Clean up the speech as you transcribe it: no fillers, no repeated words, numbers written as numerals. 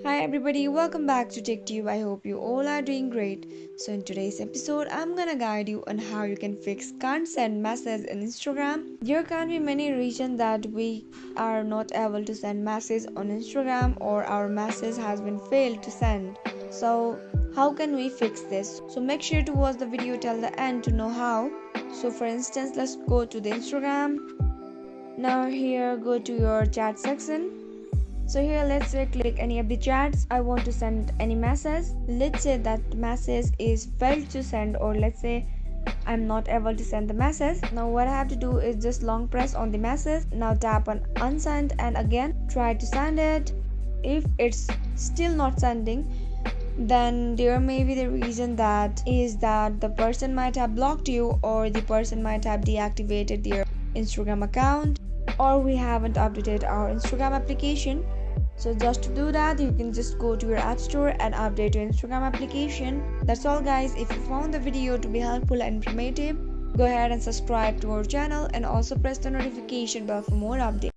Hi everybody, welcome back to TechTube. I hope you all are doing great. So in today's episode, I'm gonna guide you on how you can fix can't send message in Instagram. There can be many reasons that we are not able to send message on Instagram or our message has been failed to send. So how can we fix this? So make sure to watch the video till the end to know how. So for instance, let's go to the Instagram. Now here go to your chat section. So here let's say click any of the chats. I want to send any message. Let's say that message is failed to send, or let's say I'm not able to send the message. Now what I have to do is just long press on the message. Now tap on unsend and again try to send it. If it's still not sending, then there may be the reason that is that the person might have blocked you, or the person might have deactivated their Instagram account, or we haven't updated our Instagram application. So just to do that, you can just go to your app store and update your Instagram application. That's all guys. If you found the video to be helpful and informative, go ahead and subscribe to our channel and also press the notification bell for more updates.